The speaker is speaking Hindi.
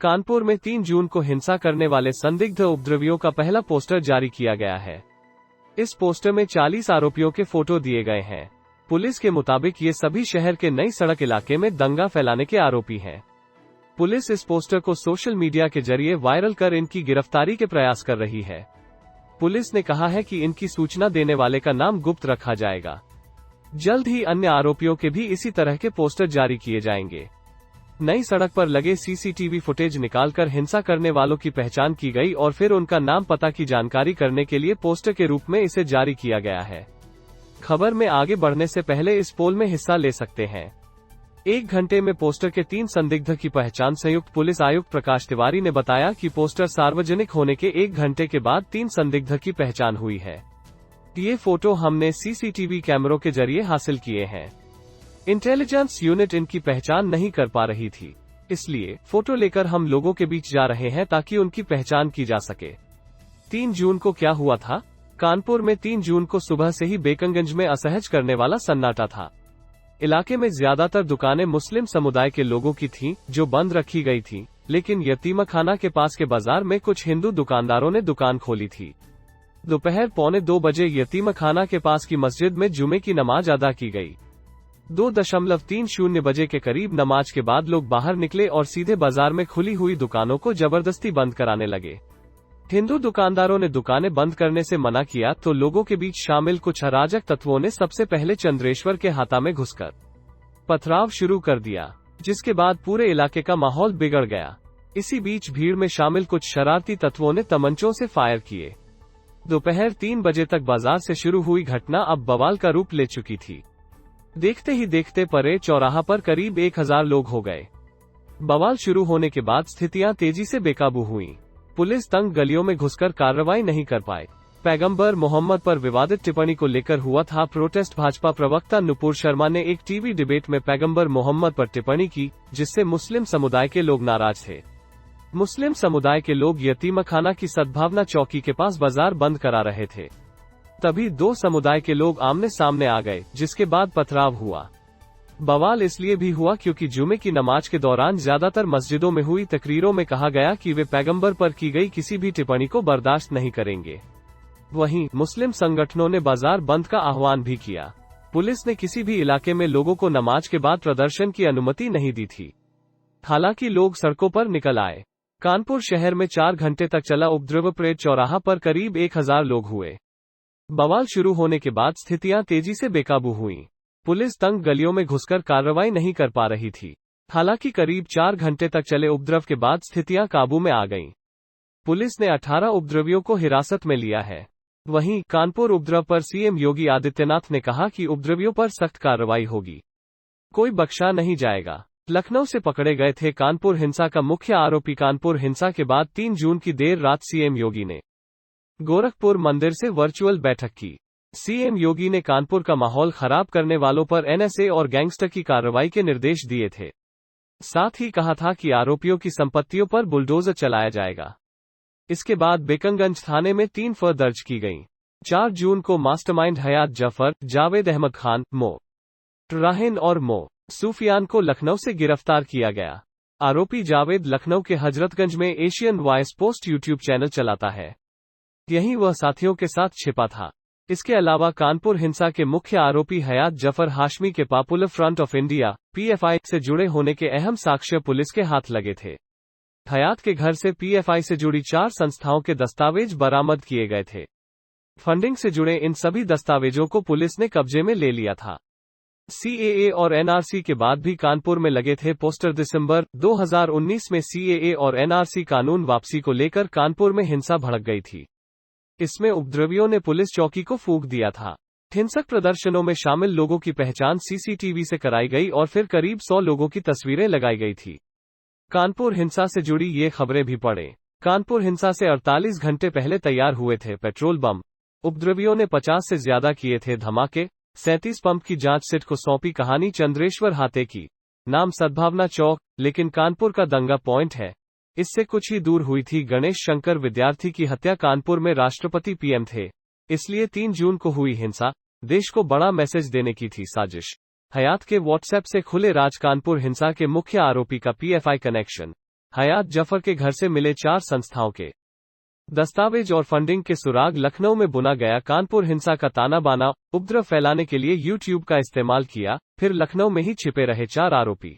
कानपुर में 3 जून को हिंसा करने वाले संदिग्ध उपद्रवियों का पहला पोस्टर जारी किया गया है। इस पोस्टर में 40 आरोपियों के फोटो दिए गए हैं। पुलिस के मुताबिक ये सभी शहर के नई सड़क इलाके में दंगा फैलाने के आरोपी हैं। पुलिस इस पोस्टर को सोशल मीडिया के जरिए वायरल कर इनकी गिरफ्तारी के प्रयास कर रही है। पुलिस ने कहा है कि इनकी सूचना देने वाले का नाम गुप्त रखा जाएगा। जल्द ही अन्य आरोपियों के भी इसी तरह के पोस्टर जारी किए जाएंगे। नई सड़क पर लगे सीसीटीवी फुटेज निकालकर हिंसा करने वालों की पहचान की गई और फिर उनका नाम पता की जानकारी करने के लिए पोस्टर के रूप में इसे जारी किया गया है। खबर में आगे बढ़ने से पहले इस पोल में हिस्सा ले सकते हैं। 1 घंटे में पोस्टर के 3 संदिग्ध की पहचान। संयुक्त पुलिस आयुक्त प्रकाश तिवारी ने बताया कि पोस्टर सार्वजनिक होने के 1 घंटे के बाद 3 संदिग्ध की पहचान हुई है। ये फोटो हमने सीसीटीवी कैमरों के जरिए हासिल किए हैं। इंटेलिजेंस यूनिट इनकी पहचान नहीं कर पा रही थी, इसलिए फोटो लेकर हम लोगों के बीच जा रहे हैं ताकि उनकी पहचान की जा सके। 3 जून को क्या हुआ था? कानपुर में 3 जून को सुबह से ही बेकंगंज में असहज करने वाला सन्नाटा था। इलाके में ज्यादातर दुकानें मुस्लिम समुदाय के लोगों की थीं, जो बंद रखी गई थीं, लेकिन यतीमखाना के पास के बाजार में कुछ हिंदू दुकानदारों ने दुकान खोली थी। दोपहर 1:45 बजे यतीमखाना के पास की मस्जिद में जुमे की नमाज अदा की गई। 2:30 बजे के करीब नमाज के बाद लोग बाहर निकले और सीधे बाजार में खुली हुई दुकानों को जबरदस्ती बंद कराने लगे। हिंदू दुकानदारों ने दुकानें बंद करने से मना किया तो लोगों के बीच शामिल कुछ अराजक तत्वों ने सबसे पहले चंद्रेश्वर के हाता में घुसकर पथराव शुरू कर दिया, जिसके बाद पूरे इलाके का माहौल बिगड़ गया। इसी बीच भीड़ में शामिल कुछ शरारती तत्वों ने तमंचों से फायर किए। दोपहर 3 बजे तक बाजार से शुरू हुई घटना अब बवाल का रूप ले चुकी थी। देखते ही देखते परेड चौराहा पर करीब 1000 लोग हो गए। बवाल शुरू होने के बाद स्थितियां तेजी से बेकाबू हुईं। पुलिस तंग गलियों में घुसकर कार्रवाई नहीं कर पाए। पैगंबर मोहम्मद पर विवादित टिप्पणी को लेकर हुआ था प्रोटेस्ट। भाजपा प्रवक्ता नुपुर शर्मा ने एक टीवी डिबेट में पैगंबर मोहम्मद पर टिप्पणी की, जिससे मुस्लिम समुदाय के लोग नाराज थे। मुस्लिम समुदाय के लोग यतीमखाना की सद्भावना चौकी के पास बाजार बंद करा रहे थे। तभी 2 समुदाय के लोग आमने सामने आ गए, जिसके बाद पथराव हुआ। बवाल इसलिए भी हुआ क्योंकि जुमे की नमाज के दौरान ज्यादातर मस्जिदों में हुई तकरीरों में कहा गया कि वे पैगंबर पर की गई किसी भी टिप्पणी को बर्दाश्त नहीं करेंगे। वहीं मुस्लिम संगठनों ने बाजार बंद का आह्वान भी किया। पुलिस ने किसी भी इलाके में लोगों को नमाज के बाद प्रदर्शन की अनुमति नहीं दी थी। हालांकि लोग सड़कों पर निकल आए। कानपुर शहर में 4 घंटे तक चला उपद्रव। परेड चौराहा पर करीब 1000 लोग हुए। बवाल शुरू होने के बाद स्थितियां तेजी से बेकाबू हुईं। पुलिस तंग गलियों में घुसकर कार्रवाई नहीं कर पा रही थी। हालांकि करीब 4 घंटे तक चले उपद्रव के बाद स्थितियां काबू में आ गईं। पुलिस ने 18 उपद्रवियों को हिरासत में लिया है। वहीं कानपुर उपद्रव पर सीएम योगी आदित्यनाथ ने कहा कि उपद्रवियों पर सख्त कार्रवाई होगी, कोई बख्शा नहीं जाएगा। लखनऊ से पकड़े गए थे कानपुर हिंसा का मुख्य आरोपी। कानपुर हिंसा के बाद 3 जून की देर रात सीएम योगी ने गोरखपुर मंदिर से वर्चुअल बैठक की। सीएम योगी ने कानपुर का माहौल खराब करने वालों पर एनएसए और गैंगस्टर की कार्रवाई के निर्देश दिए थे। साथ ही कहा था कि आरोपियों की संपत्तियों पर बुलडोजर चलाया जाएगा। इसके बाद बेकंगंज थाने में 3 FIR दर्ज की गईं। 4 जून को मास्टरमाइंड हयात जफर, जावेद अहमद खान, मो राहिन और मो सूफियान को लखनऊ से गिरफ्तार किया गया। आरोपी जावेद लखनऊ के हजरतगंज में Asian voice post YouTube channel चलाता है। यहीं वह साथियों के साथ छिपा था। इसके अलावा कानपुर हिंसा के मुख्य आरोपी हयात जफर हाशमी के popular front of India (PFI) से जुड़े होने के अहम साक्ष्य पुलिस के हाथ लगे थे। हयात के घर से PFI से जुड़ी 4 संस्थाओं के दस्तावेज बरामद किए गए थे। फंडिंग से जुड़े इन सभी दस्तावेजों को पुलिस ने कब्जे में ले लिया था। CAA और NRC के बाद भी कानपुर में लगे थे पोस्टर। दिसंबर 2019 में CAA और NRC कानून वापसी को लेकर कानपुर में हिंसा भड़क गई थी। इसमें उपद्रवियों ने पुलिस चौकी को फूंक दिया था। हिंसक प्रदर्शनों में शामिल लोगों की पहचान CCTV से कराई गई और फिर करीब 100 लोगों की तस्वीरें लगाई गई थी। कानपुर हिंसा से जुड़ी ये खबरें भी पढ़ें। कानपुर हिंसा से 48 घंटे पहले तैयार हुए थे पेट्रोल बम। उपद्रवियों ने 50 से ज्यादा किए थे धमाके। 37 पंप की जांच सिट को सौंपी कहानी चंद्रेश्वर हाते की। नाम सद्भावना चौक, लेकिन कानपुर का दंगा पॉइंट है। इससे कुछ ही दूर हुई थी गणेश शंकर विद्यार्थी की हत्या। कानपुर में राष्ट्रपति PM थे, इसलिए 3 जून को हुई हिंसा देश को बड़ा मैसेज देने की थी साजिश। हयात के व्हाट्सएप से खुले राज। कानपुर हिंसा के मुख्य आरोपी का PFI कनेक्शन। हयात जफर के घर से मिले 4 संस्थाओं के दस्तावेज और फंडिंग के सुराग। लखनऊ में बुना गया कानपुर हिंसा का ताना बाना, उपद्रव फैलाने के लिए यूट्यूब का इस्तेमाल किया, फिर लखनऊ में ही छिपे रहे 4 आरोपी।